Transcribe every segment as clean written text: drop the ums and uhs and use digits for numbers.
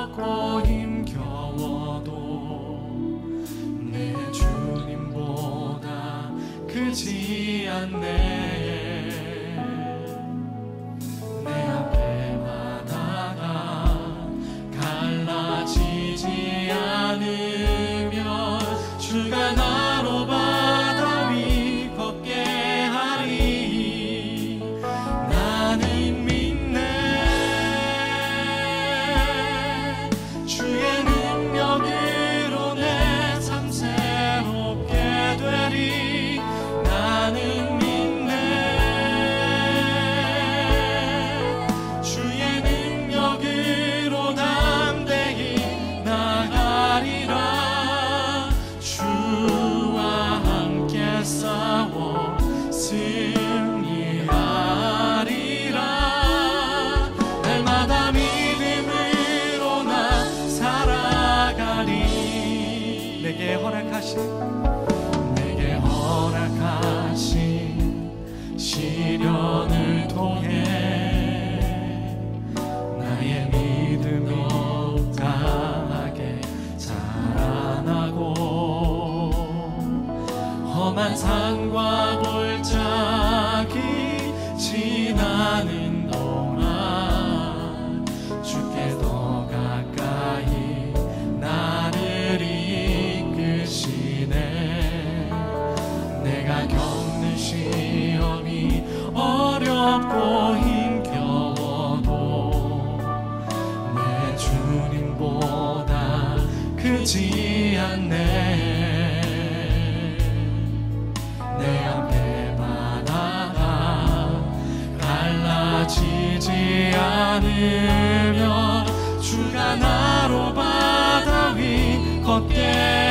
어렵고 힘겨워도 내 주님보다 크지 않네. 내 앞에 바다가 갈라지지 않으면 주가 나로 바다 위 걷게 하리. 나는 믿네. 주의 능력으로 내 삶 새롭게 되리. 나는 믿네. 주의 능력으로 담대히 나가리라. 주와 함께 싸워 승리하리라. 날마다 믿음으로 나 살아가리. 내게 허락하신 시련을 통해 나의 믿음이 강하게 자라나고 험한 산과 골짜기 지나는 동안 주께 더 가까이 나를 이끄시네. 내가 겪는 시험이 어렵고 힘겨워도 내 주님보다 크지 않네. 내 앞에 바다가 갈라지지 않으면 주가 나로 바다 위 걷게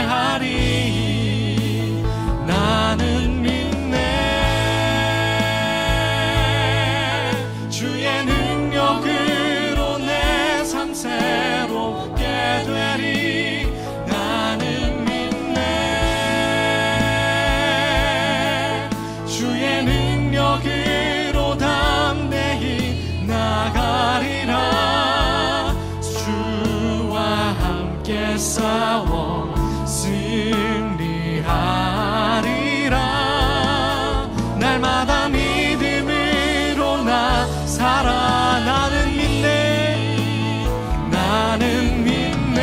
하리. 나는 믿네. 주의 능력으로 내 삶 새롭게 되리. 나는 믿네. 주의 능력으로 담대히 나가리라. 주와 함께 싸워 승리하리라. 날마다 믿음으로 나 살아. 나는 믿네. 나는 믿네.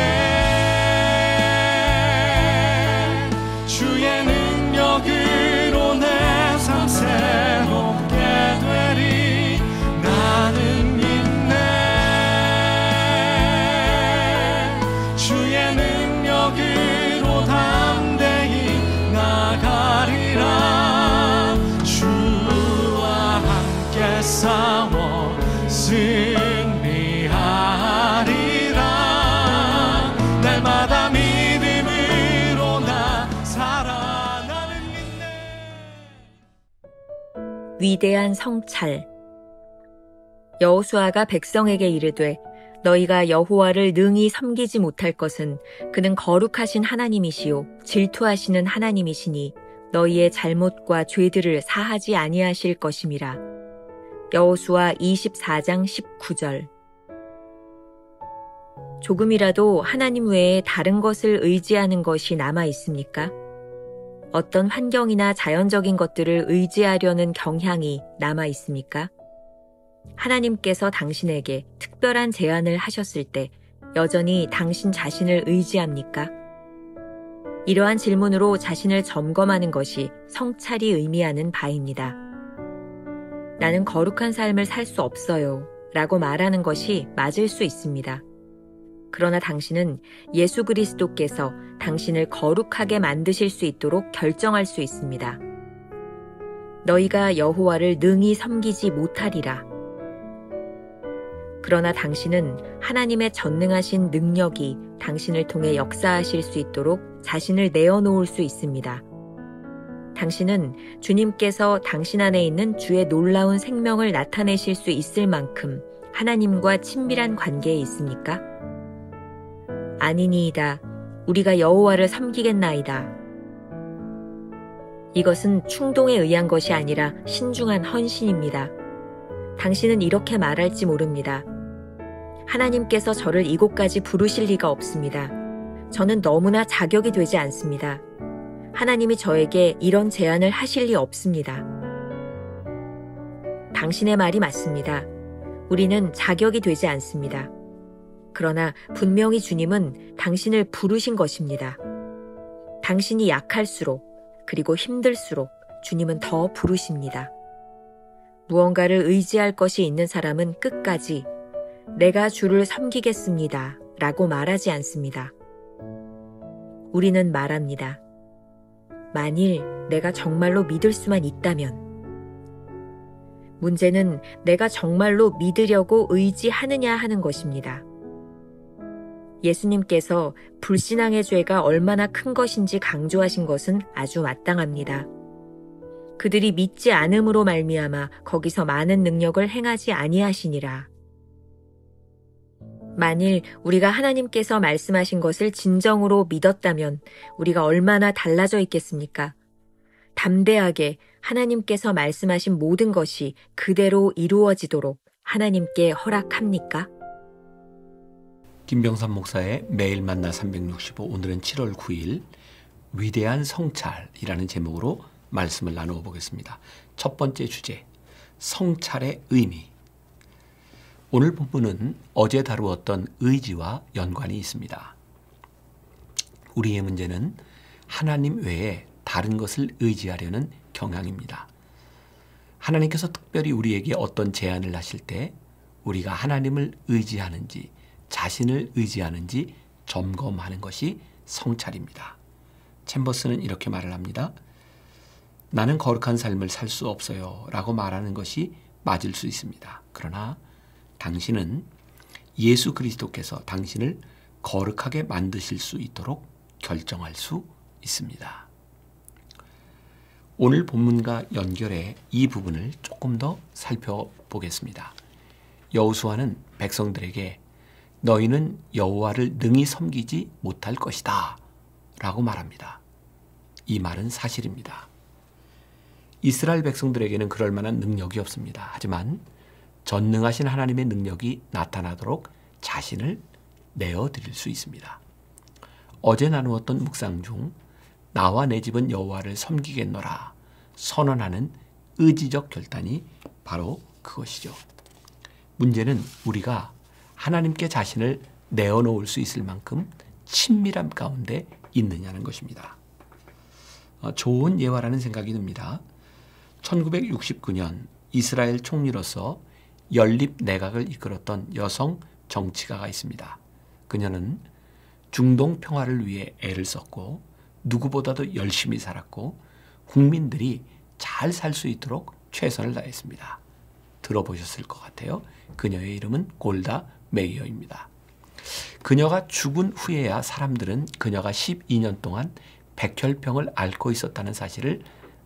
주의 능력으로 내 삶 새롭게 되리. 나는 믿네. 주의 능력으로 담대히 나가리라. 주와 함께 싸워 승리하리라. 날마다 믿음으로 나 살아. 나는 믿네. 위대한 성찰. 여호수아가 백성에게 이르되 너희가 여호와를 능히 섬기지 못할 것은 그는 거룩하신 하나님이시요 질투하시는 하나님이시니 너희의 잘못과 죄들을 사하지 아니하실 것임이라. 여호수아 24장 19절. 조금이라도 하나님 외에 다른 것을 의지하는 것이 남아 있습니까? 어떤 환경이나 자연적인 것들을 의지하려는 경향이 남아 있습니까? 하나님께서 당신에게 특별한 제안을 하셨을 때 여전히 당신 자신을 의지합니까? 이러한 질문으로 자신을 점검하는 것이 성찰이 의미하는 바입니다. 나는 거룩한 삶을 살 수 없어요 라고 말하는 것이 맞을 수 있습니다. 그러나 당신은 예수 그리스도께서 당신을 거룩하게 만드실 수 있도록 결정할 수 있습니다. 너희가 여호와를 능히 섬기지 못하리라. 그러나 당신은 하나님의 전능하신 능력이 당신을 통해 역사하실 수 있도록 자신을 내어놓을 수 있습니다. 당신은 주님께서 당신 안에 있는 주의 놀라운 생명을 나타내실 수 있을 만큼 하나님과 친밀한 관계에 있습니까? 아니니이다. 우리가 여호와를 섬기겠나이다. 이것은 충동에 의한 것이 아니라 신중한 헌신입니다. 당신은 이렇게 말할지 모릅니다. 하나님께서 저를 이곳까지 부르실 리가 없습니다. 저는 너무나 자격이 되지 않습니다. 하나님이 저에게 이런 제안을 하실 리 없습니다. 당신의 말이 맞습니다. 우리는 자격이 되지 않습니다. 그러나 분명히 주님은 당신을 부르신 것입니다. 당신이 약할수록 그리고 힘들수록 주님은 더 부르십니다. 무언가를 의지할 것이 있는 사람은 끝까지 내가 주를 섬기겠습니다 라고 말하지 않습니다. 우리는 말합니다. 만일 내가 정말로 믿을 수만 있다면. 문제는 내가 정말로 믿으려고 의지하느냐 하는 것입니다. 예수님께서 불신앙의 죄가 얼마나 큰 것인지 강조하신 것은 아주 마땅합니다. 그들이 믿지 않음으로 말미암아 거기서 많은 능력을 행하지 아니하시니라. 만일 우리가 하나님께서 말씀하신 것을 진정으로 믿었다면 우리가 얼마나 달라져 있겠습니까? 담대하게 하나님께서 말씀하신 모든 것이 그대로 이루어지도록 하나님께 허락합니까? 김병삼 목사의 매일 만나 365, 오늘은 7월 9일 위대한 성찰이라는 제목으로 말씀을 나누어 보겠습니다. 첫 번째 주제, 성찰의 의미. 오늘 본문은 어제 다루었던 의지와 연관이 있습니다. 우리의 문제는 하나님 외에 다른 것을 의지하려는 경향입니다. 하나님께서 특별히 우리에게 어떤 제안을 하실 때 우리가 하나님을 의지하는지 자신을 의지하는지 점검하는 것이 성찰입니다. 챔버스는 이렇게 말을 합니다. 나는 거룩한 삶을 살 수 없어요 라고 말하는 것이 맞을 수 있습니다. 그러나 당신은 예수 그리스도께서 당신을 거룩하게 만드실 수 있도록 결정할 수 있습니다. 오늘 본문과 연결해 이 부분을 조금 더 살펴보겠습니다. 여호수아는 백성들에게 너희는 여호와를 능히 섬기지 못할 것이다 라고 말합니다. 이 말은 사실입니다. 이스라엘 백성들에게는 그럴 만한 능력이 없습니다. 하지만 전능하신 하나님의 능력이 나타나도록 자신을 내어드릴 수 있습니다. 어제 나누었던 묵상 중 나와 내 집은 여호와를 섬기겠노라 선언하는 의지적 결단이 바로 그것이죠. 문제는 우리가 하나님께 자신을 내어놓을 수 있을 만큼 친밀함 가운데 있느냐는 것입니다. 좋은 예화라는 생각이 듭니다. 1969년 이스라엘 총리로서 연립 내각을 이끌었던 여성 정치가가 있습니다. 그녀는 중동 평화를 위해 애를 썼고 누구보다도 열심히 살았고 국민들이 잘 살 수 있도록 최선을 다했습니다. 들어보셨을 것 같아요. 그녀의 이름은 골다 메이어입니다. 그녀가 죽은 후에야 사람들은 그녀가 12년 동안 백혈병을 앓고 있었다는 사실을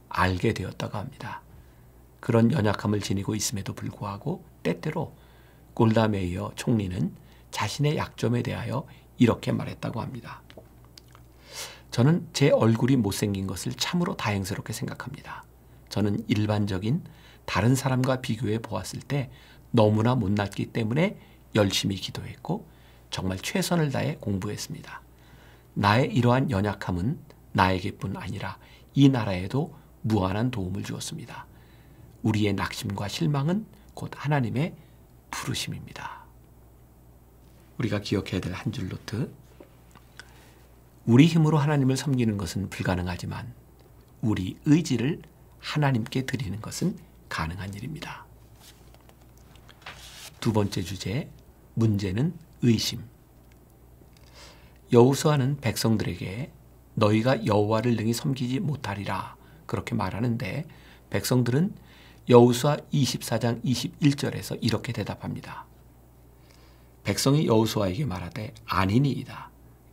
알게 되었다고 합니다. 그런 연약함을 지니고 있음에도 불구하고 때때로 골다 메이어 총리는 자신의 약점에 대하여 이렇게 말했다고 합니다. 저는 제 얼굴이 못생긴 것을 참으로 다행스럽게 생각합니다. 저는 일반적인 다른 사람과 비교해 보았을 때 너무나 못났기 때문에 열심히 기도했고 정말 최선을 다해 공부했습니다. 나의 이러한 연약함은 나에게뿐 아니라 이 나라에도 무한한 도움을 주었습니다. 우리의 낙심과 실망은 곧 하나님의 부르심입니다. 우리가 기억해야 될 한 줄 노트. 우리 힘으로 하나님을 섬기는 것은 불가능하지만 우리 의지를 하나님께 드리는 것은 가능한 일입니다. 두 번째 주제, 문제는 의심. 여호수아는 백성들에게 너희가 여호와를 능히 섬기지 못하리라 그렇게 말하는데 백성들은 여호수아 24장 21절에서 이렇게 대답합니다. 백성이 여호수아에게 말하되 아니니이다.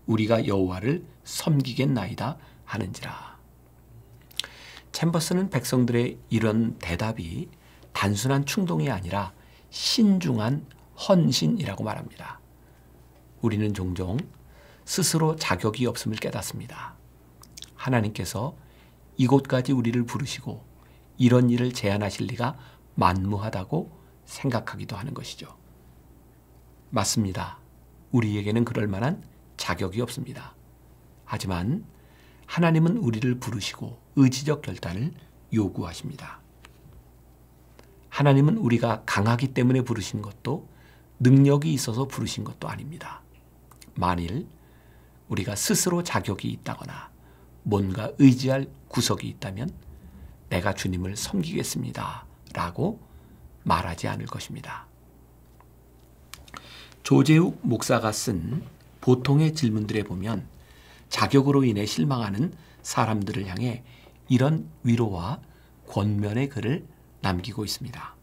우리가 여호와를 섬기겠나이다 하는지라. 챔버스는 백성들의 이런 대답이 단순한 충동이 아니라 신중한 헌신이라고 말합니다. 우리는 종종 스스로 자격이 없음을 깨닫습니다. 하나님께서 이곳까지 우리를 부르시고 이런 일을 제안하실 리가 만무하다고 생각하기도 하는 것이죠. 맞습니다. 우리에게는 그럴 만한 자격이 없습니다. 하지만 하나님은 우리를 부르시고 의지적 결단을 요구하십니다. 하나님은 우리가 강하기 때문에 부르신 것도 능력이 있어서 부르신 것도 아닙니다. 만일 우리가 스스로 자격이 있다거나 뭔가 의지할 구석이 있다면 내가 주님을 섬기겠습니다 라고 말하지 않을 것입니다. 조재욱 목사가 쓴 보통의 질문들에 보면 자격으로 인해 실망하는 사람들을 향해 이런 위로와 권면의 글을 남기고 있습니다.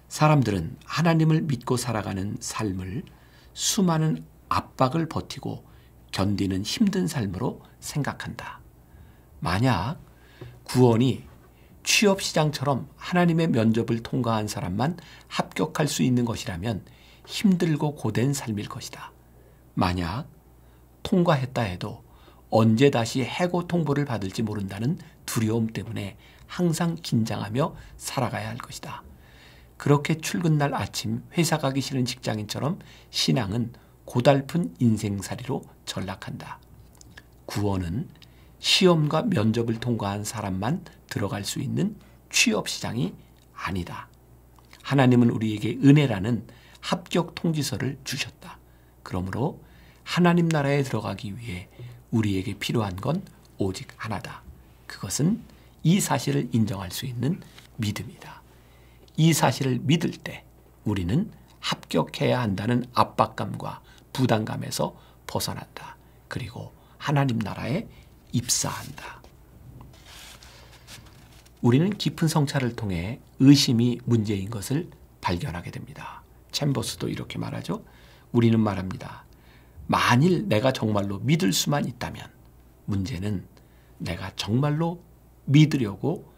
사람들은 하나님을 믿고 살아가는 삶을 수많은 압박을 버티고 견디는 힘든 삶으로 생각한다. 만약 구원이 취업시장처럼 하나님의 면접을 통과한 사람만 합격할 수 있는 것이라면 힘들고 고된 삶일 것이다. 만약 통과했다 해도 언제 다시 해고 통보를 받을지 모른다는 두려움 때문에 항상 긴장하며 살아가야 할 것이다. 그렇게 출근날 아침 회사 가기 싫은 직장인처럼 신앙은 고달픈 인생살이로 전락한다. 구원은 시험과 면접을 통과한 사람만 들어갈 수 있는 취업시장이 아니다. 하나님은 우리에게 은혜라는 합격 통지서를 주셨다. 그러므로 하나님 나라에 들어가기 위해 우리에게 필요한 건 오직 하나다. 그것은 이 사실을 인정할 수 있는 믿음이다. 이 사실을 믿을 때 우리는 합격해야 한다는 압박감과 부담감에서 벗어난다. 그리고 하나님 나라에 입사한다. 우리는 깊은 성찰을 통해 의심이 문제인 것을 발견하게 됩니다. 챔버스도 이렇게 말하죠. 우리는 말합니다. 만일 내가 정말로 믿을 수만 있다면 문제는 내가 정말로 믿으려고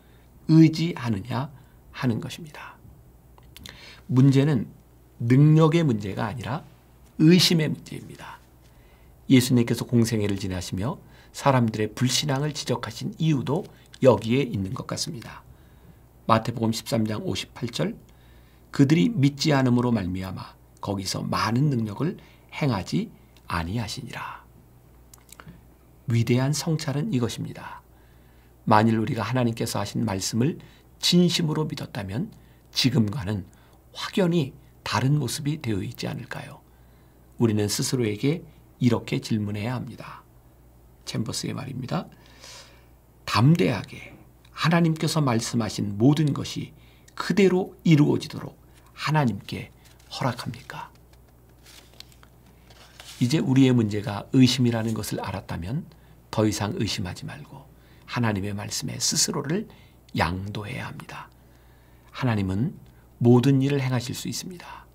의지하느냐 하는 것입니다. 문제는 능력의 문제가 아니라 의심의 문제입니다. 예수님께서 공생애를 지나시며 사람들의 불신앙을 지적하신 이유도 여기에 있는 것 같습니다. 마태복음 13장 58절 그들이 믿지 않음으로 말미암아 거기서 많은 능력을 행하지 아니하시니라. 위대한 성찰은 이것입니다. 만일 우리가 하나님께서 하신 말씀을 진심으로 믿었다면 지금과는 확연히 다른 모습이 되어 있지 않을까요? 우리는 스스로에게 이렇게 질문해야 합니다. 챔버스의 말입니다. 담대하게 하나님께서 말씀하신 모든 것이 그대로 이루어지도록 하나님께 허락합니까? 이제 우리의 문제가 의심이라는 것을 알았다면 더 이상 의심하지 말고 하나님의 말씀에 스스로를 양도해야 합니다. 하나님은 모든 일을 행하실 수 있습니다.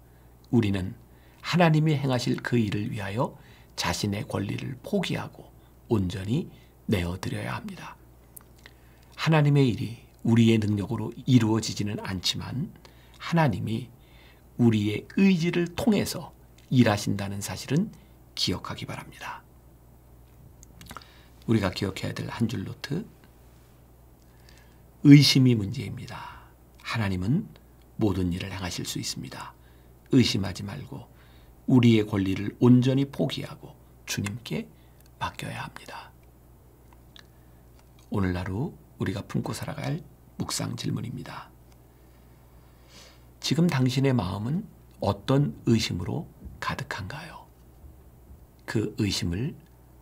우리는 하나님이 행하실 그 일을 위하여 자신의 권리를 포기하고 온전히 내어드려야 합니다. 하나님의 일이 우리의 능력으로 이루어지지는 않지만 하나님이 우리의 의지를 통해서 일하신다는 사실은 기억하기 바랍니다. 우리가 기억해야 될 한 줄 노트. 의심이 문제입니다. 하나님은 모든 일을 행하실 수 있습니다. 의심하지 말고 우리의 권리를 온전히 포기하고 주님께 맡겨야 합니다. 오늘 하루 우리가 품고 살아갈 묵상 질문입니다. 지금 당신의 마음은 어떤 의심으로 가득한가요? 그 의심을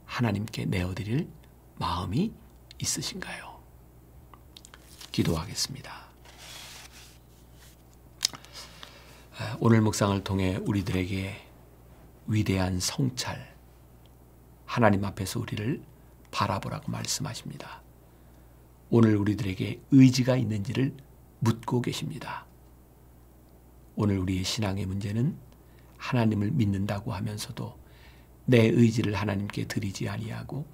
하나님께 내어드릴 마음이 있으신가요? 기도하겠습니다. 오늘 묵상을 통해 우리들에게 위대한 성찰, 하나님 앞에서 우리를 바라보라고 말씀하십니다. 오늘 우리들에게 의지가 있는지를 묻고 계십니다. 오늘 우리의 신앙의 문제는 하나님을 믿는다고 하면서도 내 의지를 하나님께 드리지 아니하고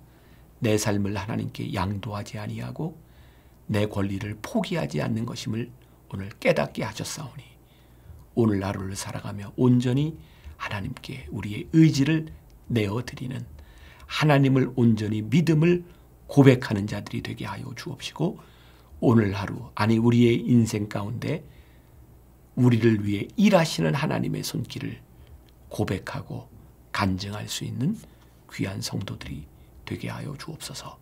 내 삶을 하나님께 양도하지 아니하고 내 권리를 포기하지 않는 것임을 오늘 깨닫게 하셨사오니 오늘 하루를 살아가며 온전히 하나님께 우리의 의지를 내어드리는 하나님을 온전히 믿음을 고백하는 자들이 되게 하여 주옵시고 오늘 하루 아니 우리의 인생 가운데 우리를 위해 일하시는 하나님의 손길을 고백하고 간증할 수 있는 귀한 성도들이 되게 하여 주옵소서.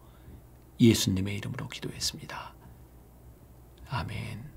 예수님의 이름으로 기도했습니다. 아멘.